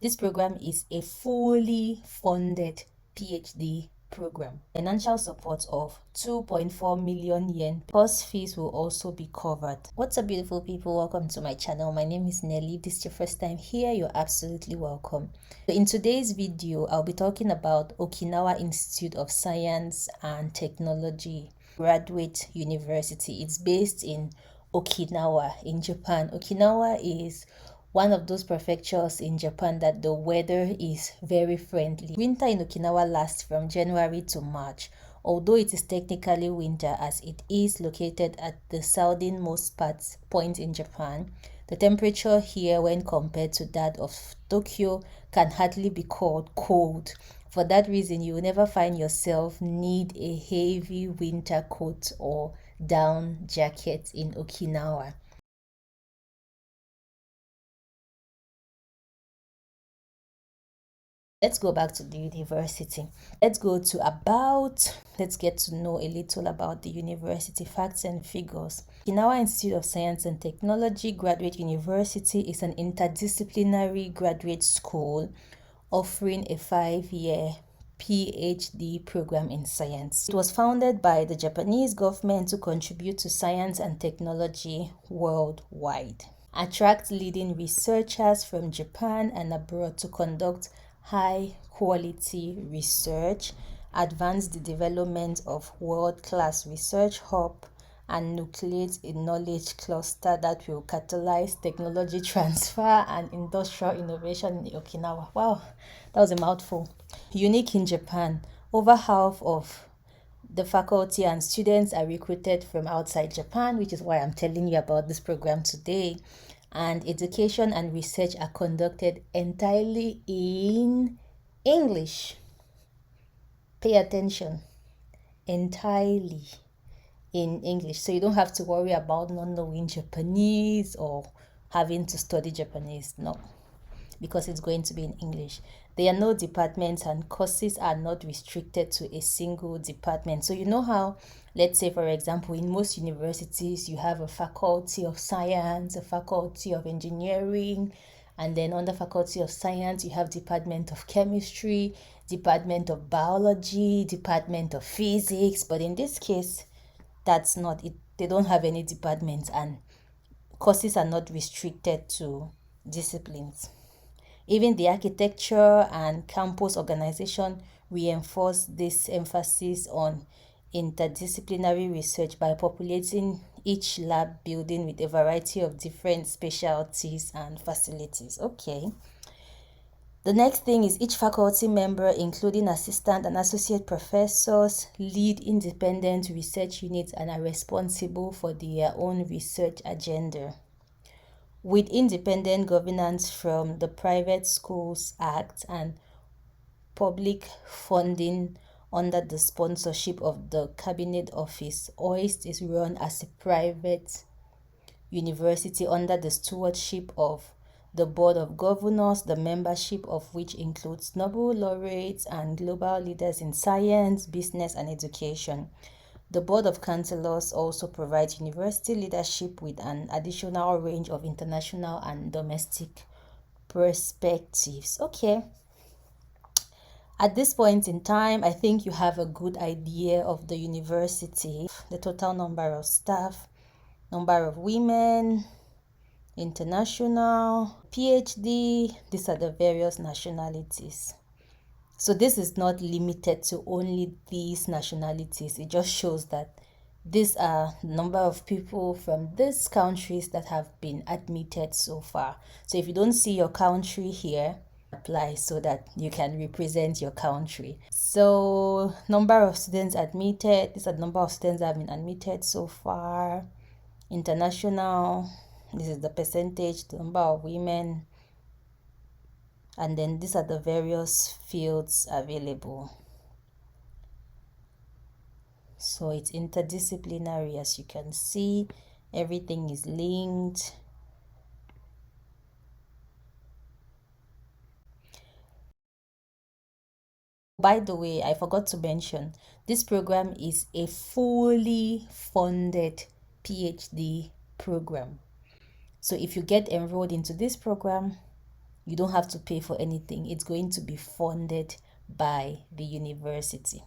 This program is a fully funded PhD program. Financial support of 2.4 million yen. Course fees will also be covered. What's up, beautiful people? Welcome to my channel. My name is Nelly. If this is your first time here, you're absolutely welcome. So in today's video, I'll be talking about Okinawa Institute of Science and Technology Graduate University. It's based in Okinawa in Japan. Okinawa is one of those prefectures in Japan that the weather is very friendly. Winter in Okinawa lasts from January to March, although it is technically winter as it is located at the southernmost point in Japan. The temperature here, when compared to that of Tokyo, can hardly be called cold. For that reason, you will never find yourself need a heavy winter coat or down jacket in Okinawa. Let's go back to the university. Let's get to know a little about the university facts and figures. Okinawa Institute of Science and Technology Graduate University is an interdisciplinary graduate school offering a 5-year PhD program in science. It was founded by the Japanese government to contribute to science and technology worldwide, attract leading researchers from Japan and abroad to conduct high quality research, advance the development of world-class research hub, and nucleate a knowledge cluster that will catalyze technology transfer and industrial innovation in Okinawa. Wow, that was a mouthful. Unique in Japan, over half of the faculty and students are recruited from outside Japan, which is why I'm telling you about this program today. And education and research are conducted entirely in English. Pay attention. Entirely in English. So you don't have to worry about not knowing Japanese or having to study Japanese. No, because it's going to be in English. There are no departments and courses are not restricted to a single department. So you know how, let's say for example, in most universities you have a faculty of science, a faculty of engineering, and then under faculty of science you have department of chemistry, department of biology, department of physics. But in this case, that's not it. They don't have any departments and courses are not restricted to disciplines. Even the architecture and campus organization reinforce this emphasis on interdisciplinary research by populating each lab building with a variety of different specialties and facilities. Okay. The next thing is each faculty member, including assistant and associate professors, lead independent research units and are responsible for their own research agenda. With independent governance from the Private Schools Act and public funding under the sponsorship of the Cabinet Office, OIST is run as a private university under the stewardship of the Board of Governors, the membership of which includes Nobel laureates and global leaders in science, business, and education. The Board of Councillors also provides university leadership with an additional range of international and domestic perspectives. Okay. At this point in time, I think you have a good idea of the university, the total number of staff, number of women, international, PhD. These are the various nationalities. So this is not limited to only these nationalities. It just shows that these are the number of people from these countries that have been admitted so far. So if you don't see your country here, apply so that you can represent your country. So number of students admitted, these are the number of students that have been admitted so far. International, this is the percentage, the number of women, and then these are the various fields available. So it's interdisciplinary, as you can see, everything is linked. By the way, I forgot to mention, this program is a fully funded PhD program. So if you get enrolled into this program, You don't have to pay for anything. It's going to be funded by the university.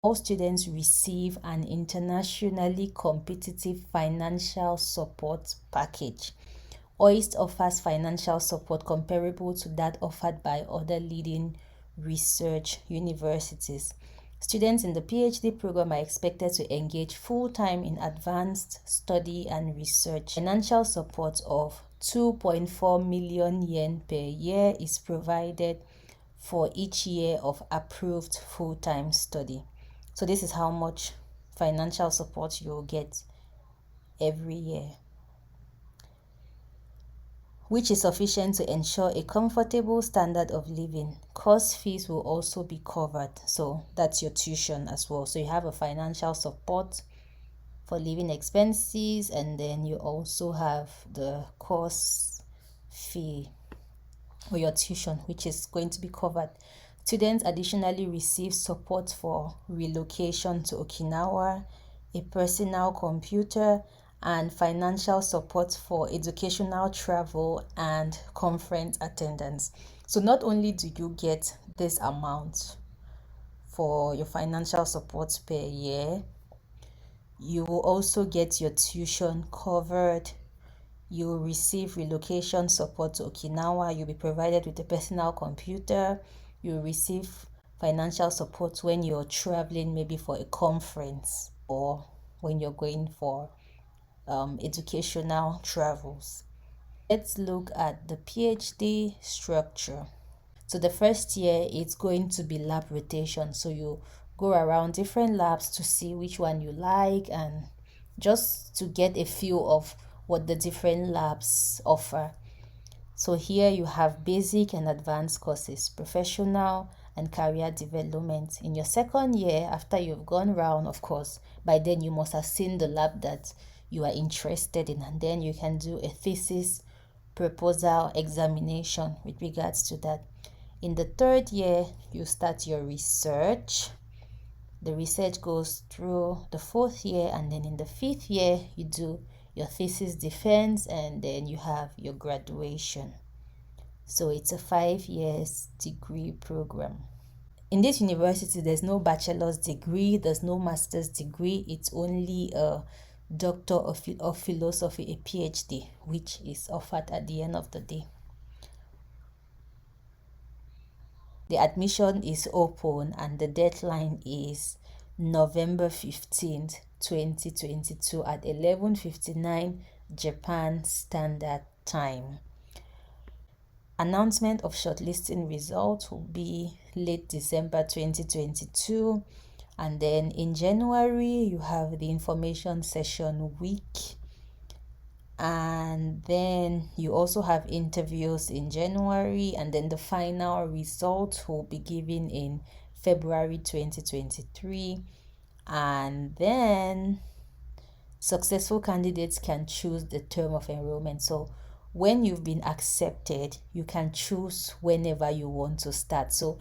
All students receive an internationally competitive financial support package. OIST offers financial support comparable to that offered by other leading research universities. Students in the PhD program are expected to engage full-time in advanced study and research. Financial support of 2.4 million yen per year is provided for each year of approved full-time study. So this is how much financial support you'll get every year, which is sufficient to ensure a comfortable standard of living. Course fees will also be covered. So that's your tuition as well. So you have a financial support for living expenses, and then you also have the course fee or your tuition, which is going to be covered. Students additionally receive support for relocation to Okinawa, a personal computer, and financial support for educational travel and conference attendance. So not only do you get this amount for your financial support per year, you will also get your tuition covered. You will receive relocation support to Okinawa. You'll be provided with a personal computer. You'll receive financial support when you're traveling, maybe for a conference or when you're going for educational travels. Let's look at the PhD structure. So the first year, it's going to be lab rotation. So you go around different labs to see which one you like and just to get a feel of what the different labs offer. So here you have basic and advanced courses, professional and career development. In your second year, after you've gone round, of course, by then you must have seen the lab that you are interested in, and then you can do a thesis proposal examination with regards to that. In the third year, you start your research. The research goes through the fourth year, and then in the fifth year, you do your thesis defense, and then you have your graduation. So it's a 5 years degree program. In this university, there's no bachelor's degree, there's no master's degree. It's only a doctor of philosophy, a PhD, which is offered at the end of the day. The admission is open and the deadline is November 15th, 2022 at 11:59 Japan Standard Time. Announcement of shortlisting results will be late December 2022, and then in January you have the information session week, and then you also have interviews in January, and then the final results will be given in February 2023, and then successful candidates can choose the term of enrollment. So when you've been accepted, you can choose whenever you want to start. So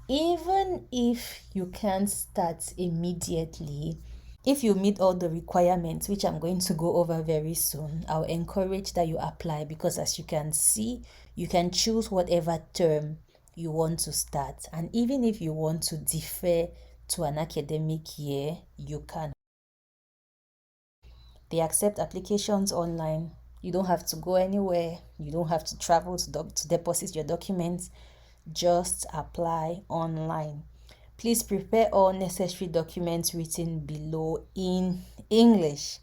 even if you can't start immediately, if you meet all the requirements, which I'm going to go over very soon, I'll encourage that you apply, because as you can see, you can choose whatever term you want to start. And even if you want to defer to an academic year, you can. They accept applications online. You don't have to go anywhere. You don't have to travel to deposit your documents. Just apply online. Please prepare all necessary documents written below in English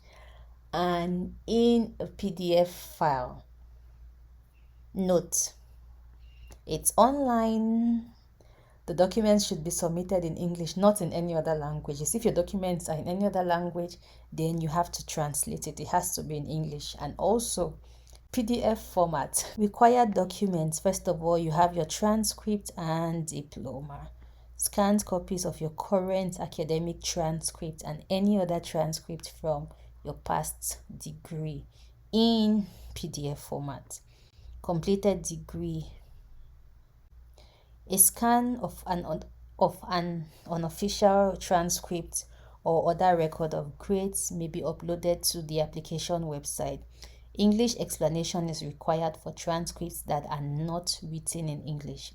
and in a PDF file. Note, it's online. The documents should be submitted in English, not in any other languages. If your documents are in any other language, then you have to translate it. It has to be in English. And also, PDF format. Required documents. First of all, you have your transcript and diploma. Scanned copies of your current academic transcript and any other transcript from your past degree in PDF format. Completed degree. A scan of an unofficial transcript or other record of grades may be uploaded to the application website. English explanation is required for transcripts that are not written in English.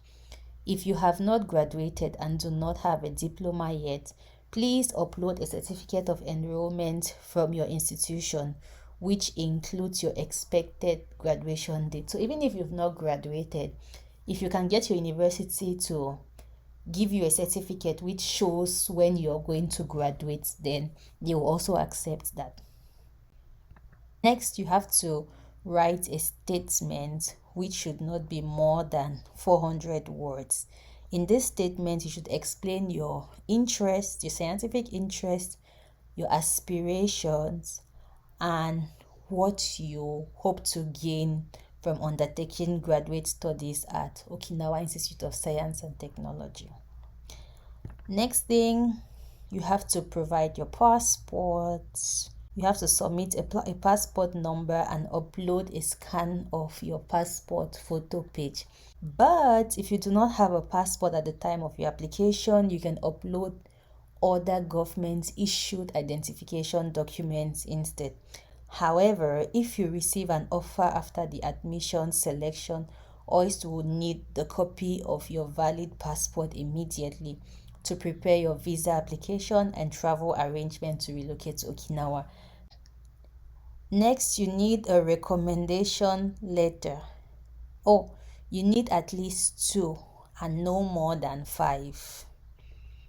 If you have not graduated and do not have a diploma yet, please upload a certificate of enrollment from your institution, which includes your expected graduation date. So even if you've not graduated, if you can get your university to give you a certificate which shows when you're going to graduate, then they will also accept that. Next, you have to write a statement which should not be more than 400 words. In this statement, you should explain your interest, your scientific interest, your aspirations, and what you hope to gain from undertaking graduate studies at Okinawa Institute of Science and Technology. Next thing, you have to provide your passport. You have to submit a passport number and upload a scan of your passport photo page. But if you do not have a passport at the time of your application, you can upload other government issued identification documents instead. However, if you receive an offer after the admission selection, OIST will need the copy of your valid passport immediately to prepare your visa application and travel arrangement to relocate to Okinawa. Next, you need a recommendation letter. You need at least 2 and no more than 5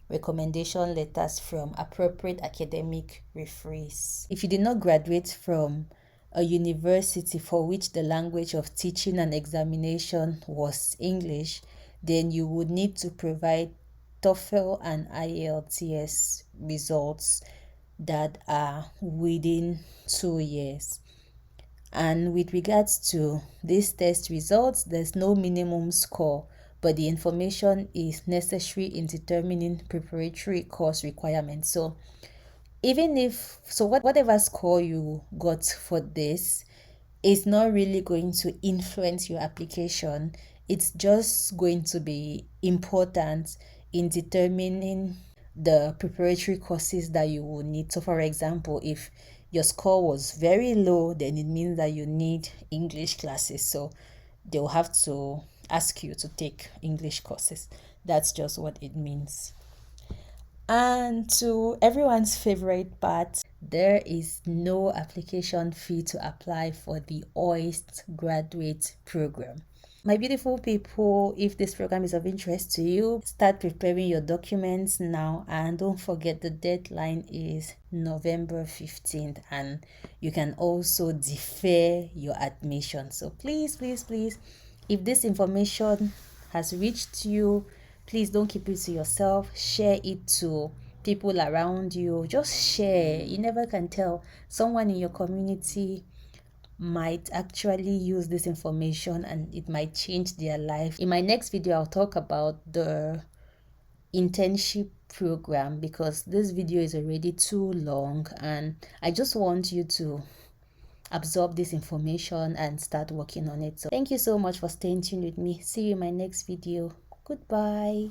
recommendation letters from appropriate academic referees. If you did not graduate from a university for which the language of teaching and examination was English, then you would need to provide TOEFL and IELTS results that are within 2 years. And with regards to these test results, there's no minimum score, but the information is necessary in determining preparatory course requirements. So whatever score you got for this is not really going to influence your application. It's just going to be important in determining the preparatory courses that you will need. So for example, if your score was very low, then it means that you need English classes. So they'll have to ask you to take English courses. That's just what it means. And to everyone's favorite part, there is no application fee to apply for the OIST graduate program. My beautiful people, if this program is of interest to you, start preparing your documents now, and don't forget the deadline is November 15th, and you can also defer your admission. So please, if this information has reached you, please don't keep it to yourself. Share it to people around you. Just share. You never can tell. Someone in your community might actually use this information and it might change their life. In my next video, I'll talk about the internship program because this video is already too long and I just want you to absorb this information and start working on it. So thank you so much for staying tuned with me. See you in my next video. Goodbye.